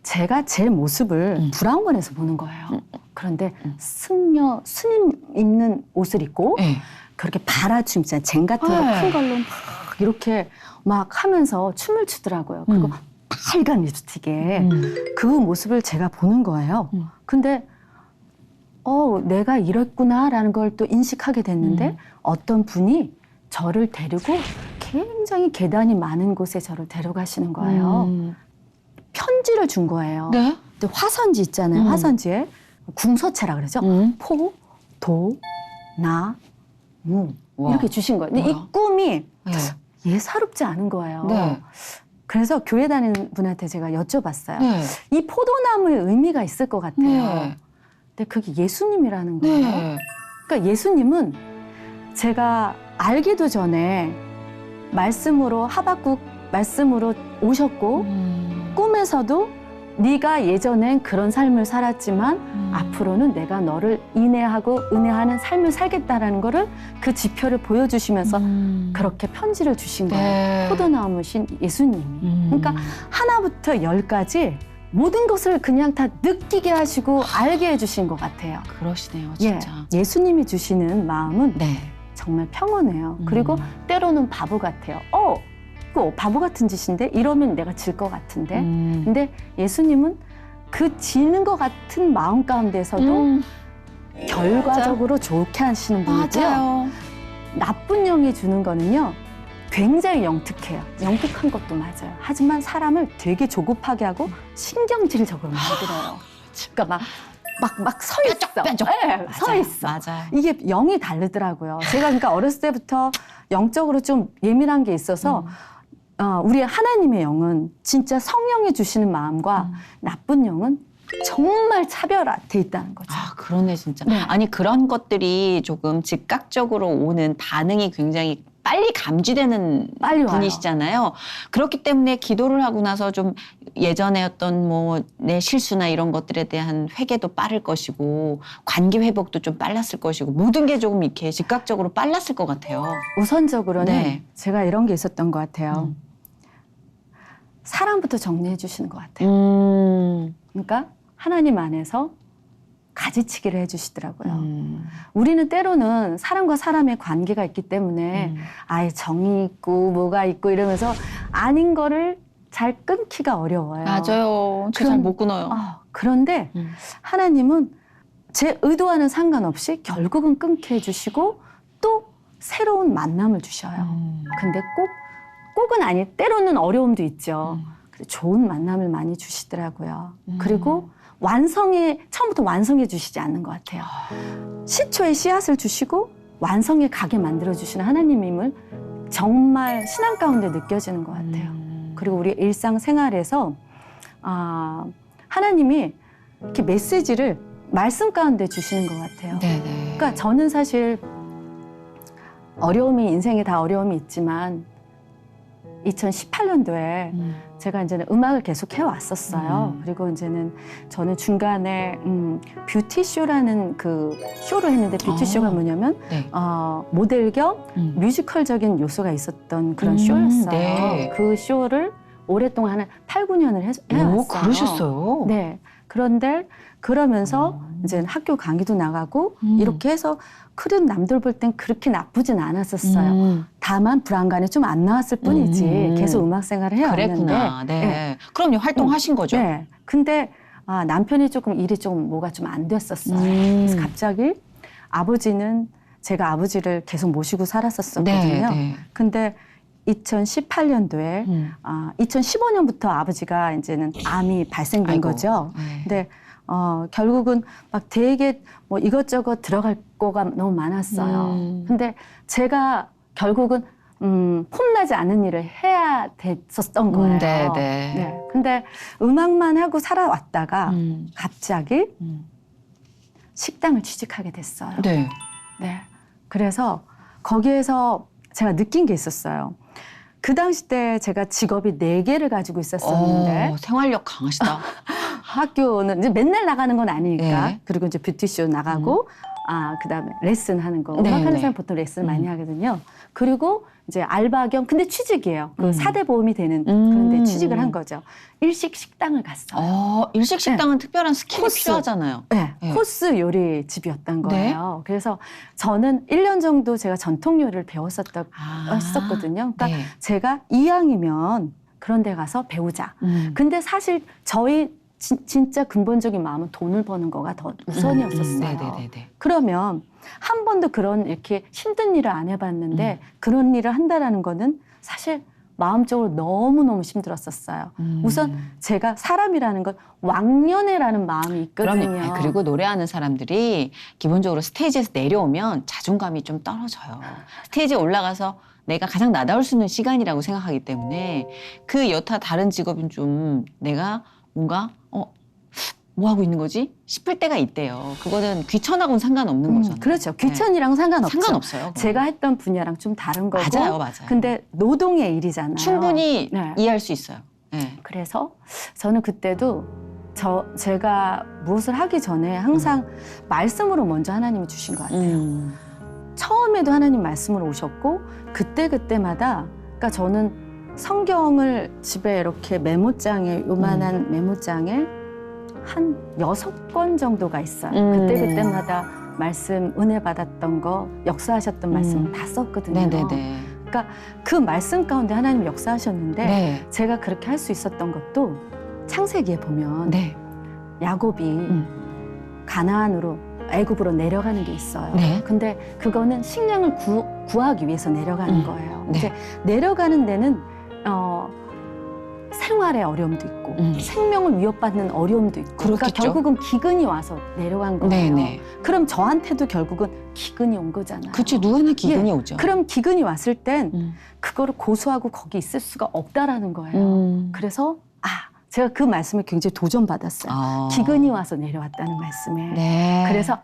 제가 제 모습을 브라운관에서 보는 거예요. 그런데 스님 입는 옷을 입고 네. 그렇게 바라춤 있잖아요. 쟁 같은 거 네. 큰 걸로 막 이렇게 막 하면서 춤을 추더라고요. 그리고 빨간 립스틱에 그 모습을 제가 보는 거예요. 근데 내가 이랬구나라는 걸 또 인식하게 됐는데 어떤 분이 저를 데리고 굉장히 계단이 많은 곳에 저를 데려가시는 거예요. 편지를 준 거예요. 네. 근데 화선지 있잖아요. 화선지에 궁서체라 그러죠. 포, 도, 나, 무 와. 이렇게 주신 거예요. 근데 이 뭐야? 꿈이 네. 예사롭지 않은 거예요. 네. 그래서 교회 다니는 분한테 제가 여쭤봤어요. 네. 이 포도나무의 의미가 있을 것 같아요. 네. 근데 그게 예수님이라는 거예요. 네. 그러니까 예수님은 제가 알기도 전에 말씀으로 하박국 말씀으로 오셨고 꿈에서도 네가 예전엔 그런 삶을 살았지만 앞으로는 내가 너를 인내하고 은혜하는 삶을 살겠다라는 거를 그 지표를 보여주시면서 그렇게 편지를 주신 거예요. 네. 포도나무신 예수님이. 그러니까 하나부터 10까지 모든 것을 그냥 다 느끼게 하시고 알게 해주신 것 같아요. 그러시네요, 진짜. 예수님이 주시는 마음은 네. 정말 평온해요. 그리고 때로는 바보 같아요. 그거 바보 같은 짓인데 이러면 내가 질 것 같은데. 근데 예수님은 그 지는 것 같은 마음 가운데서도 결과적으로 좋게 하시는 분이고요. 맞아요. 나쁜 영이 주는 거는요. 굉장히 영특해요. 영특한 것도 맞아요. 하지만 사람을 되게 조급하게 하고 신경질적으로 만들어요. 그러니까 막 서 있어. 뾰족. 네, 서 있어. 맞아요. 이게 영이 다르더라고요. 제가 그러니까 어렸을 때부터 영적으로 좀 예민한 게 있어서 우리 하나님의 영은 진짜 성령이 주시는 마음과 나쁜 영은 정말 차별화돼 있다는 거죠. 아, 그러네, 진짜. 네. 아니, 그런 것들이 조금 즉각적으로 오는 반응이 굉장히 빨리 감지되는 빨리 와요. 분이시잖아요. 그렇기 때문에 기도를 하고 나서 좀 예전에 어떤 뭐 내 실수나 이런 것들에 대한 회개도 빠를 것이고 관계 회복도 좀 빨랐을 것이고 모든 게 조금 이렇게 즉각적으로 빨랐을 것 같아요. 우선적으로는 네. 제가 이런 게 있었던 것 같아요. 사랑부터 정리해 주시는 것 같아요. 그러니까 하나님 안에서 가지치기를 해주시더라고요. 우리는 때로는 사람과 사람의 관계가 있기 때문에 아예 정이 있고 뭐가 있고 이러면서 아닌 거를 잘 끊기가 어려워요. 맞아요. 저 잘 못 끊어요. 그런데 하나님은 제 의도와는 상관없이 결국은 끊게 해주시고 또 새로운 만남을 주셔요. 근데 꼭은 아니, 때로는 어려움도 있죠. 근데 좋은 만남을 많이 주시더라고요. 그리고 처음부터 완성해 주시지 않는 것 같아요. 시초에 씨앗을 주시고 완성에 가게 만들어주시는 하나님임을 정말 신앙 가운데 느껴지는 것 같아요. 그리고 우리 일상생활에서 하나님이 이렇게 메시지를 말씀 가운데 주시는 것 같아요. 네네. 그러니까 저는 사실 인생에 다 어려움이 있지만 2018년도에 제가 이제는 음악을 계속 해왔었어요. 그리고 이제는 저는 중간에 뷰티쇼라는 그 쇼를 했는데 뷰티쇼가 뭐냐면 네. 모델 겸 뮤지컬적인 요소가 있었던 그런 쇼였어요. 네. 그 쇼를 오랫동안 한 8, 9년을 해왔어요. 오, 그러셨어요? 네. 그런데 그러면서 이제 학교 강의도 나가고 이렇게 해서 그래도 남들 볼 땐 그렇게 나쁘진 않았었어요. 다만 불안감이 좀 안 나왔을 뿐이지 계속 음악 생활을 해왔는데. 그랬구나. 네. 그럼요. 활동하신 거죠. 네. 근데 남편이 조금 일이 좀 뭐가 좀 안 됐었어요. 그래서 갑자기 제가 아버지를 계속 모시고 살았었거든요. 네. 근데 2018년도에 2015년부터 아버지가 이제는 암이 발생된 아이고. 거죠. 네. 근데 결국은 막 되게 뭐 이것저것 들어갈 거가 너무 많았어요. 근데 제가 결국은 폼나지 않는 일을 해야 됐었던 거예요. 네. 근데 음악만 하고 살아왔다가 갑자기 식당을 취직하게 됐어요. 네. 네. 그래서 거기에서 제가 느낀 게 있었어요. 그 당시 때 제가 직업이 4개를 가지고 있었었는데 생활력 강하시다. 학교는 이제 맨날 나가는 건 아니니까 네. 그리고 이제 뷰티쇼 나가고 그다음에 레슨 하는 거. 네, 음악하는 네. 사람 보통 레슨 많이 하거든요. 그리고 이제 알바 겸 근데 취직이에요. 그 4대 보험이 되는 그런데 취직을 한 거죠. 일식 식당을 갔어요. 일식 식당은 특별한 스킬이 코스. 필요하잖아요. 네, 네. 코스 요리 집이었던 거예요. 그래서 저는 1년 정도 제가 전통 요리를 했었거든요. 그러니까 네. 제가 이왕이면 그런 데 가서 배우자. 근데 사실 저희 진짜 근본적인 마음은 돈을 버는 거가 더 우선이었었어요. 네네네. 그러면 한 번도 그런 이렇게 힘든 일을 안 해봤는데 그런 일을 한다라는 거는 사실 마음적으로 너무너무 힘들었었어요. 우선 제가 사람이라는 건 왕년애라는 마음이 있거든요. 그럼요. 그리고 노래하는 사람들이 기본적으로 스테이지에서 내려오면 자존감이 좀 떨어져요. 스테이지에 올라가서 내가 가장 나다울 수 있는 시간이라고 생각하기 때문에 그 여타 다른 직업은 좀 내가 뭔가 뭐 하고 있는 거지 싶을 때가 있대요. 그거는 귀천하고는 상관없는 거잖아요. 그렇죠. 귀천이랑 상관없죠. 상관없어요. 그건. 제가 했던 분야랑 좀 다른 거고. 맞아요. 근데 노동의 일이잖아요. 충분히 네. 이해할 수 있어요. 네. 그래서 저는 그때도 제가 무엇을 하기 전에 항상 말씀으로 먼저 하나님이 주신 것 같아요. 처음에도 하나님 말씀으로 오셨고 그때마다 그러니까 저는 성경을 집에 이렇게 메모장에 요만한 메모장에 한 6권 정도가 있어요. 그때마다 말씀 은혜 받았던 거 역사하셨던 말씀 다 썼거든요. 네네네. 그러니까 그 말씀 가운데 하나님 역사하셨는데 네. 제가 그렇게 할 수 있었던 것도 창세기에 보면 네. 야곱이 가나안으로 애굽으로 내려가는 게 있어요. 네. 근데 그거는 식량을 구하기 위해서 내려가는 거예요. 네. 이제 내려가는 데는 생활의 어려움도 있고 생명을 위협받는 어려움도 있고 그러니까 그렇겠죠. 결국은 기근이 와서 내려간 거예요. 네네. 그럼 저한테도 결국은 기근이 온 거잖아요. 그치, 누구나 기근이 예. 오죠. 그럼 기근이 왔을 땐 그거를 고수하고 거기 있을 수가 없다라는 거예요. 그래서 제가 그 말씀을 굉장히 도전받았어요. 기근이 와서 내려왔다는 말씀에. 네. 그래서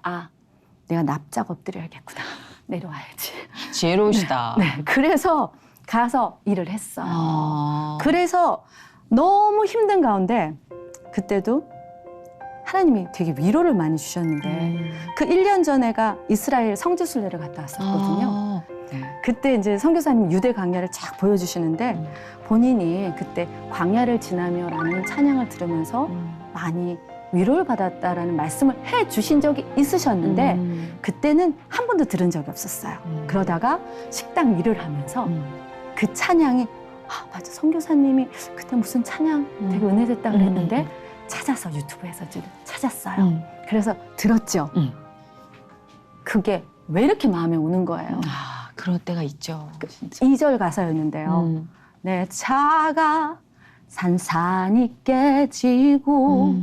내가 납작 엎드려야겠구나. 내려와야지. 지혜로우시다. 네. 그래서 가서 일을 했어요. 아. 그래서 너무 힘든 가운데 그때도 하나님이 되게 위로를 많이 주셨는데 그 1년 전에가 이스라엘 성지순례를 갔다 왔었거든요. 네. 그때 이제 선교사님 유대 광야를 쫙 보여주시는데 본인이 그때 광야를 지나며라는 찬양을 들으면서 많이 위로를 받았다라는 말씀을 해주신 적이 있으셨는데 그때는 한 번도 들은 적이 없었어요. 그러다가 식당 일을 하면서 그 찬양이 맞아 선교사님이 그때 무슨 찬양 되게 은혜됐다 그랬는데 찾아서 유튜브에서 찾았어요. 그래서 들었죠. 그게 왜 이렇게 마음에 오는 거예요. 그럴 때가 있죠. 2절 가사였는데요. 내 차가 산산이 깨지고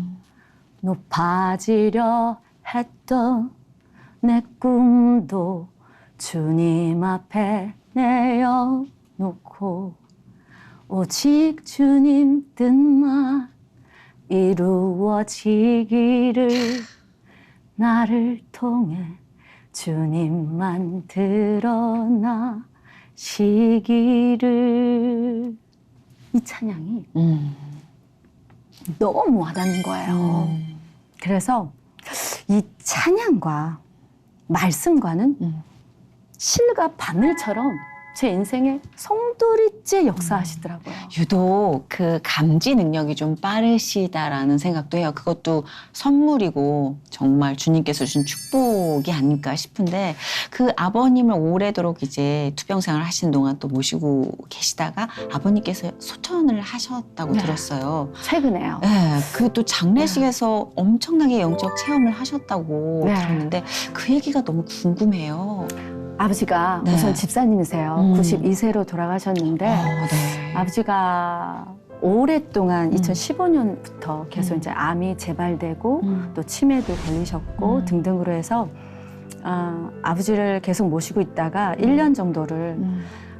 높아지려 했던 내 꿈도 주님 앞에 내어놓고 오직 주님 뜻만 이루어지기를 나를 통해 주님만 드러나시기를 이 찬양이 너무 와닿는 거예요. 그래서 이 찬양과 말씀과는 실과 바늘처럼 제 인생에 송두리째 역사하시더라고요. 유독 그 감지 능력이 좀 빠르시다라는 생각도 해요. 그것도 선물이고 정말 주님께서 주신 축복이 아닐까 싶은데 그 아버님을 오래도록 이제 투병생활을 하시는 동안 또 모시고 계시다가 아버님께서 소천을 하셨다고 들었어요. 최근에요. 네, 그 또 장례식에서 엄청나게 영적 체험을 하셨다고 들었는데 그 얘기가 너무 궁금해요. 아버지가 우선 집사님이세요. 92세로 돌아가셨는데 네. 아버지가 오랫동안 2015년부터 계속 이제 암이 재발되고 또 치매도 걸리셨고 등등으로 해서 아버지를 계속 모시고 있다가 1년 정도를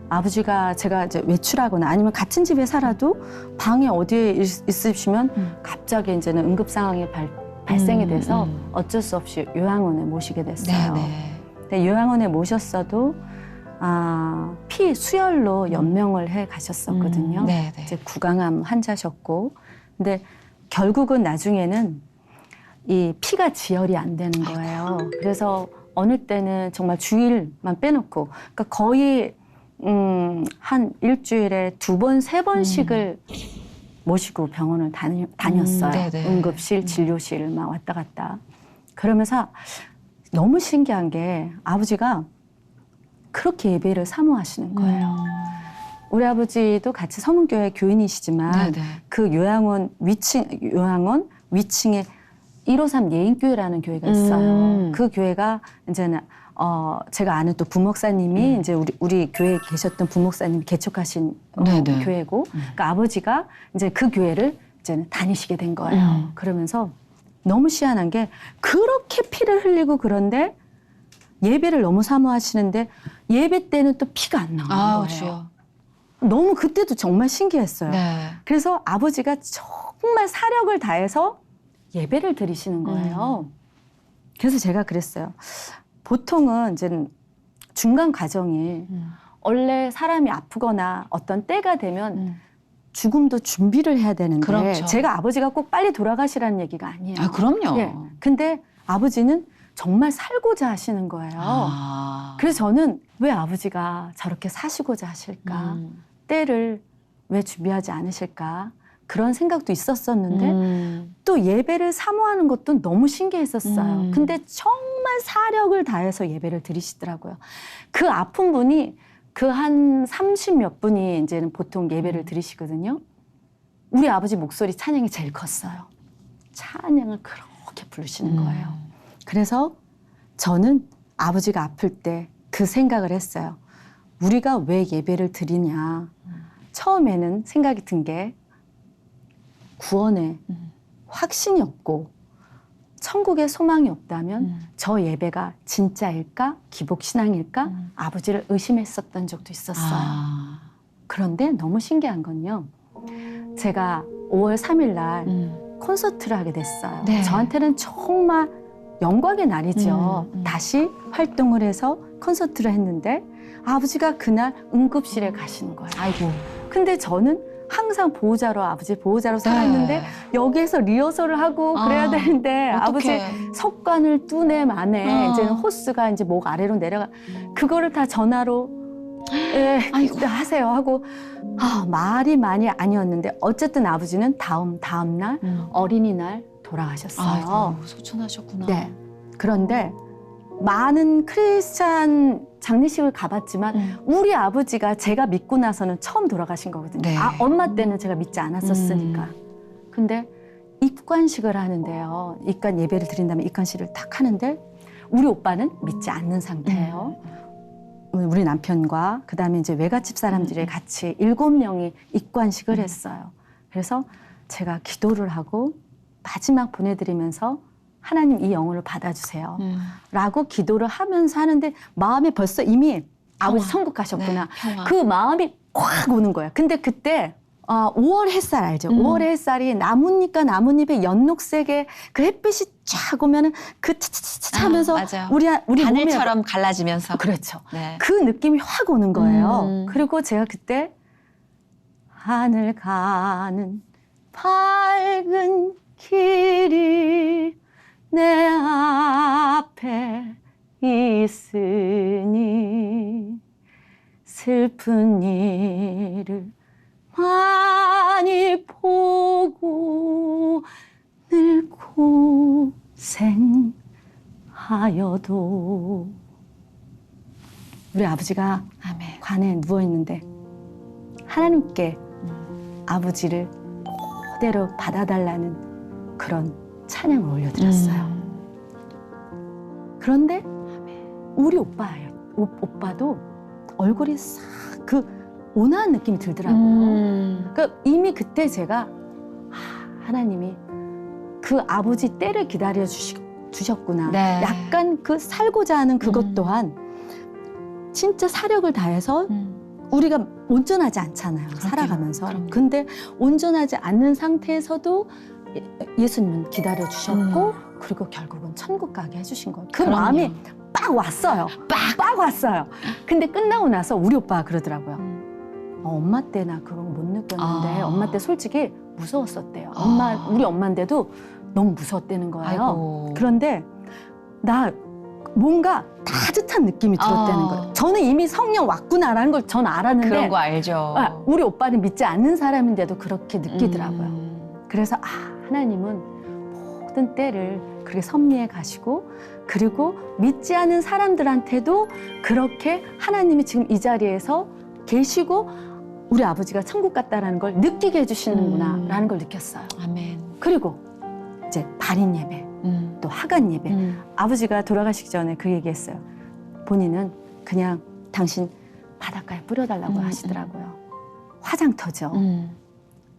아버지가 제가 이제 외출하거나 아니면 같은 집에 살아도 방에 어디에 있으시면 갑자기 이제는 응급 상황이 발생이 돼서 어쩔 수 없이 요양원에 모시게 됐어요. 근데 요양원에 모셨어도 피 수혈로 연명을 해 가셨었거든요. 이제 구강암 환자셨고, 근데 결국은 나중에는 이 피가 지혈이 안 되는 거예요. 그래서 어느 때는 정말 주일만 빼놓고 그러니까 거의 한 일주일에 2번, 3번씩을 모시고 병원을 다녔어요. 네네. 응급실, 진료실 막 왔다 갔다. 그러면서 너무 신기한 게 아버지가 그렇게 예배를 사모하시는 거예요. 우리 아버지도 같이 서문교회 교인이시지만 네네. 그 요양원 위층에 153 예인교회라는 교회가 있어요. 그 교회가 이제는 제가 아는 또 부목사님이 이제 우리 교회에 계셨던 부목사님이 개척하신 네네. 교회고, 그러니까 아버지가 이제 그 교회를 이제는 다니시게 된 거예요. 그러면서 너무 희한한 게 그렇게 피를 흘리고 그런데 예배를 너무 사모하시는데 예배 때는 또 피가 안 나오는 아우, 거예요. 주여. 너무 그때도 정말 신기했어요. 네. 그래서 아버지가 정말 사력을 다해서 예배를 드리시는 거예요. 그래서 제가 그랬어요. 보통은 이제 중간 과정이 원래 사람이 아프거나 어떤 때가 되면 죽음도 준비를 해야 되는데 그렇죠. 제가 아버지가 꼭 빨리 돌아가시라는 얘기가 아니에요. 아, 그럼요. 예. 근데 아버지는 정말 살고자 하시는 거예요. 아. 그래서 저는 왜 아버지가 저렇게 사시고자 하실까? 때를 왜 준비하지 않으실까? 그런 생각도 있었었는데 또 예배를 사모하는 것도 너무 신기했었어요. 근데 정말 사력을 다해서 예배를 드리시더라고요. 그 아픈 분이 그 한 30몇 분이 이제는 보통 예배를 드리시거든요. 우리 아버지 목소리 찬양이 제일 컸어요. 찬양을 그렇게 부르시는 거예요. 그래서 저는 아버지가 아플 때 그 생각을 했어요. 우리가 왜 예배를 드리냐. 처음에는 생각이 든 게 구원에 확신이 없고 천국에 소망이 없다면 저 예배가 진짜일까? 기복신앙일까? 아버지를 의심했었던 적도 있었어요. 아. 그런데 너무 신기한 건요. 제가 5월 3일 날 콘서트를 하게 됐어요. 네. 저한테는 정말 영광의 날이죠. 다시 활동을 해서 콘서트를 했는데 아버지가 그날 응급실에 가시는 거예요. 아이고. 근데 저는 항상 보호자로 아버지 보호자로 살았는데 네. 여기에서 리허설을 하고 그래야 되는데 아버지 어떡해. 석관을 뚜내 만에 어. 이제는 호스가 이제 목 아래로 내려가 그거를 다 전화로 예, 아이고. 하세요 하고 말이 많이 아니었는데 어쨌든 아버지는 다음 날 어린이날 돌아가셨어요. 아이고, 소천하셨구나. 네. 그런데 많은 크리스찬 장례식을 가봤지만 우리 아버지가 제가 믿고 나서는 처음 돌아가신 거거든요. 네. 엄마 때는 제가 믿지 않았었으니까. 근데 입관식을 하는데요. 입관 예배를 드린 다음에 입관식을 탁 하는데 우리 오빠는 믿지 않는 상태예요. 우리 남편과 그다음에 이제 외갓집 사람들이 같이 7명이 입관식을 했어요. 그래서 제가 기도를 하고 마지막 보내드리면서 하나님 이 영혼을 받아주세요. 라고 기도를 하면서 하는데 마음에 벌써 이미 아버지 천국 가셨구나. 네, 평화. 그 마음이 확 오는 거예요. 근데 그때 5월 햇살 알죠? 5월 햇살이 나뭇잎과 나뭇잎의 연녹색의 그 햇빛이 쫙 오면은 그 차차차차 하면서 맞아요. 우리 하늘처럼 갈라지면서. 그렇죠. 네. 그 느낌이 확 오는 거예요. 그리고 제가 그때 하늘 가는 밝은 길이 내 앞에 있으니 슬픈 일을 많이 보고 늘 고생하여도 우리 아버지가 아멘. 관에 누워있는데 하나님께 아버지를 그대로 받아달라는 그런 찬양을 올려드렸어요. 그런데 우리 오빠도 얼굴이 싹 그 온화한 느낌이 들더라고요. 그러니까 이미 그때 제가 하나님이 그 아버지 때를 기다려 주셨구나. 네. 약간 그 살고자 하는 그것 또한 진짜 사력을 다해서 우리가 온전하지 않잖아요. 살아가면서. 그럼요. 근데 온전하지 않는 상태에서도 예수님은 기다려 주셨고 그리고 결국은 천국 가게 해주신 거예요. 그 그럼요. 마음이 빡 왔어요. 빡 왔어요. 근데 끝나고 나서 우리 오빠가 그러더라고요. 엄마 때 나 그런 거 못 느꼈는데 엄마 때 솔직히 무서웠었대요. 우리 엄마인데도 너무 무서웠다는 거예요. 아이고. 그런데 나 뭔가 따뜻한 느낌이 들었다는 거예요. 저는 이미 성령 왔구나라는 걸 전 알았는데 그런 거 알죠. 우리 오빠는 믿지 않는 사람인데도 그렇게 느끼더라고요. 그래서 하나님은 모든 때를 그렇게 섭리해 가시고 그리고 믿지 않는 사람들한테도 그렇게 하나님이 지금 이 자리에서 계시고 우리 아버지가 천국 갔다라는 걸 느끼게 해주시는구나라는 걸 느꼈어요. 아멘. 그리고 이제 발인 예배, 또 하간 예배. 아버지가 돌아가시기 전에 그 얘기했어요. 본인은 그냥 당신 바닷가에 뿌려달라고 하시더라고요. 화장터죠.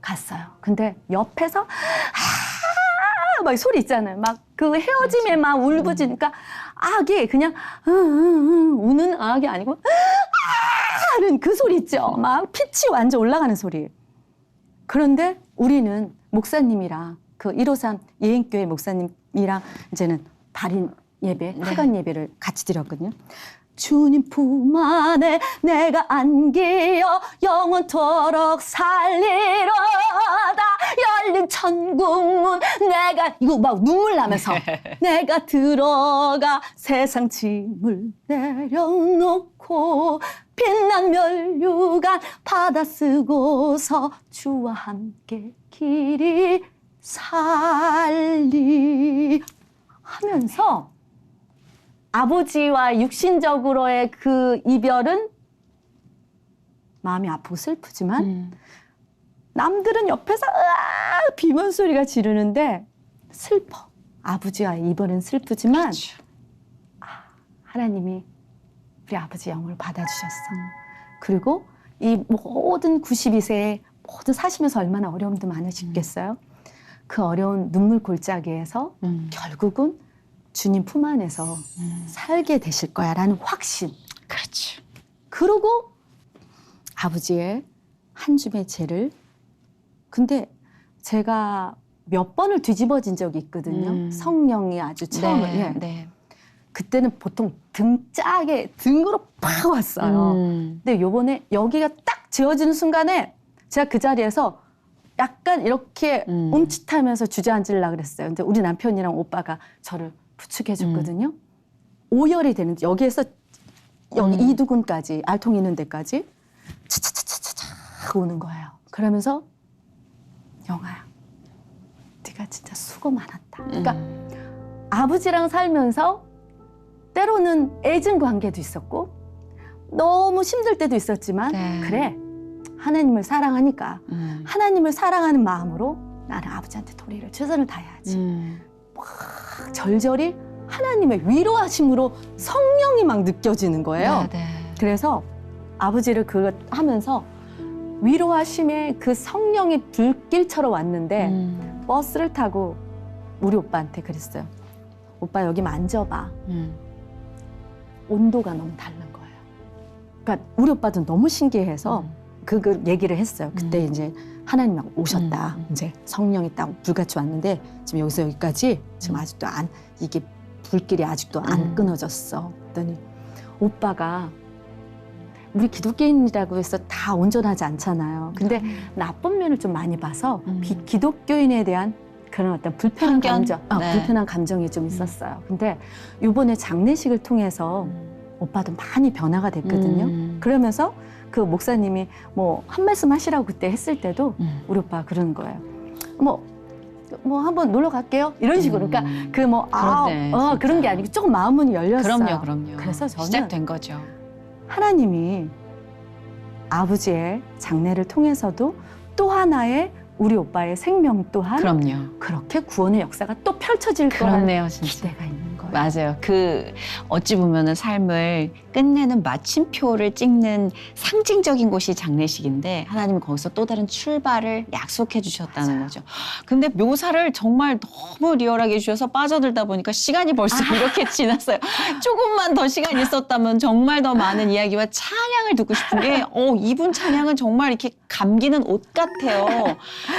갔어요. 근데 옆에서 막 소리 있잖아요. 막 그 헤어짐에 막 울부짖으니까 악이 그냥 우는 악이 아니고 하는 그 소리 있죠. 막 pit이 완전 올라가는 소리. 그런데 우리는 목사님이랑 그 153 예행교회 목사님이랑 이제는 발인 예배, 하간 예배를 같이 드렸거든요. 주님 품 안에 내가 안기어 영원토록 살리로다. 열린 천국문 내가 이거 막 눈물 나면서 내가 들어가 세상 짐을 내려놓고 빛난 멸류관 받아 쓰고서 주와 함께 길이 살리 하면서 아버지와 육신적으로의 그 이별은 마음이 아프고 슬프지만 남들은 옆에서 비명 소리가 지르는데 슬퍼. 아버지와의 이별은 슬프지만 그렇죠. 하나님이 우리 아버지 영을 받아주셨어. 그리고 이 모든 92세에 모든 사시면서 얼마나 어려움도 많으시겠어요. 그 어려운 눈물 골짜기에서 결국은 주님 품 안에서 살게 되실 거야라는 확신. 그렇죠. 그러고 아버지의 한 줌의 죄를 근데 제가 몇 번을 뒤집어진 적이 있거든요. 성령이 아주 처음에. 네, 네. 그때는 보통 등으로 팍 왔어요. 근데 요번에 여기가 딱 지어지는 순간에 제가 그 자리에서 약간 이렇게 움찔하면서 주저앉으려고 그랬어요. 근데 우리 남편이랑 오빠가 저를 부축해줬거든요. 오열이 되는 여기에서 여기 이두근까지 알통 있는 데까지 차차차차차 오는 거예요. 그러면서 영아야, 네가 진짜 수고 많았다. 그러니까 아버지랑 살면서 때로는 애증 관계도 있었고 너무 힘들 때도 있었지만 네. 그래 하나님을 사랑하니까 하나님을 사랑하는 마음으로 나는 아버지한테 도리를 최선을 다해야지. 막 절절히 하나님의 위로하심으로 성령이 막 느껴지는 거예요. 네, 네. 그래서 아버지를 그거 하면서 위로하심의 그 성령이 불길처럼 왔는데 버스를 타고 우리 오빠한테 그랬어요. 오빠 여기 만져봐. 온도가 너무 다른 거예요. 그러니까 우리 오빠도 너무 신기해서 그 얘기를 했어요. 그때 이제 하나님 막 오셨다. 이제 성령이 딱 불같이 왔는데 지금 여기서 여기까지 지금 아직도 이게 불길이 아직도 안 끊어졌어. 그랬더니 오빠가 우리 기독교인이라고 해서 다 온전하지 않잖아요. 근데 나쁜 면을 좀 많이 봐서 기독교인에 대한 그런 어떤 불편한 편견? 감정, 네. 불편한 감정이 좀 있었어요. 근데 이번에 장례식을 통해서 오빠도 많이 변화가 됐거든요. 그러면서 그 목사님이 뭐 한 말씀 하시라고 그때 했을 때도 우리 오빠가 그러는 거예요. 뭐 한번 놀러 갈게요. 이런 식으로. 그러니까 그 뭐 그렇네, 진짜. 그런 게 아니고 조금 마음문이 열렸어요. 그럼요. 그래서 저는 시작된 거죠. 하나님이 아버지의 장례를 통해서도 또 하나의 우리 오빠의 생명 또한 그럼요. 그렇게 구원의 역사가 또 펼쳐질 거라는 그렇네요, 진짜. 기대가 있는 거예요. 맞아요. 그 어찌 보면은 삶을 끝내는 마침표를 찍는 상징적인 곳이 장례식인데 하나님은 거기서 또 다른 출발을 약속해 주셨다는 거죠. 근데 묘사를 정말 너무 리얼하게 해주셔서 빠져들다 보니까 시간이 벌써 이렇게 지났어요. 조금만 더 시간이 있었다면 정말 더 많은 이야기와 찬양을 듣고 싶은 게 이분 찬양은 정말 이렇게 감기는 옷 같아요.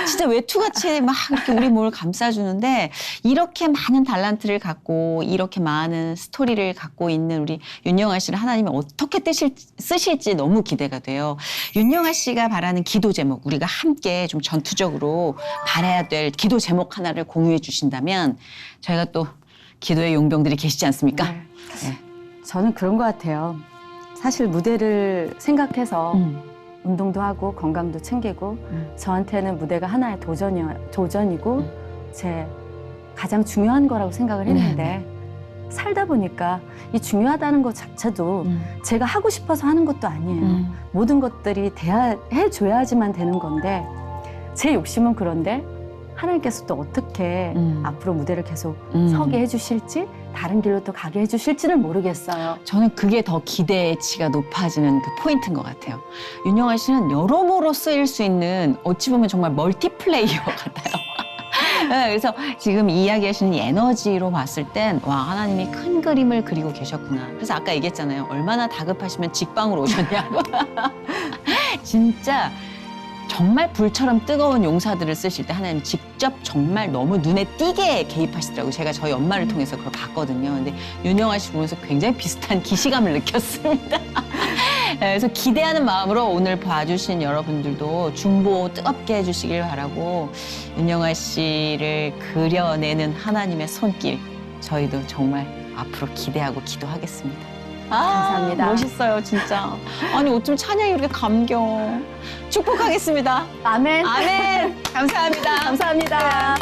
진짜 외투같이 막 이렇게 우리 몸을 감싸주는데 이렇게 많은 달란트를 갖고 이렇게 많은 스토리를 갖고 있는 우리 윤영아 씨를 하나님이 어떻게 쓰실지 너무 기대가 돼요. 윤영아 씨가 바라는 기도 제목, 우리가 함께 좀 전투적으로 바라야 될 기도 제목 하나를 공유해 주신다면 저희가 또 기도의 용병들이 계시지 않습니까? 네. 저는 그런 것 같아요. 사실 무대를 생각해서 운동도 하고 건강도 챙기고 저한테는 무대가 하나의 도전이고 제 가장 중요한 거라고 생각을 했는데 살다 보니까 이 중요하다는 것 자체도 제가 하고 싶어서 하는 것도 아니에요. 모든 것들이 해줘야지만 되는 건데 제 욕심은 그런데 하나님께서 또 어떻게 앞으로 무대를 계속 서게 해주실지 다른 길로 또 가게 해주실지는 모르겠어요. 저는 그게 더 기대치가 높아지는 그 포인트인 것 같아요. 윤영아 씨는 여러모로 쓰일 수 있는 어찌 보면 정말 멀티플레이어 같아요. 네, 그래서 지금 이야기하시는 이 에너지로 봤을 땐 와, 하나님이 큰 그림을 그리고 계셨구나. 그래서 아까 얘기했잖아요. 얼마나 다급하시면 직방으로 오셨냐고. 진짜 정말 불처럼 뜨거운 용사들을 쓰실 때 하나님 직접 정말 너무 눈에 띄게 개입하시더라고요. 제가 저희 엄마를 통해서 그걸 봤거든요. 근데 윤영아 씨 보면서 굉장히 비슷한 기시감을 느꼈습니다. 그래서 기대하는 마음으로 오늘 봐주신 여러분들도 중보 뜨겁게 해주시길 바라고 윤영아 씨를 그려내는 하나님의 손길 저희도 정말 앞으로 기대하고 기도하겠습니다. 감사합니다. 멋있어요, 진짜. 아니, 어쩜 찬양이 이렇게 감겨. 축복하겠습니다. 아멘. 아멘. 감사합니다. 감사합니다.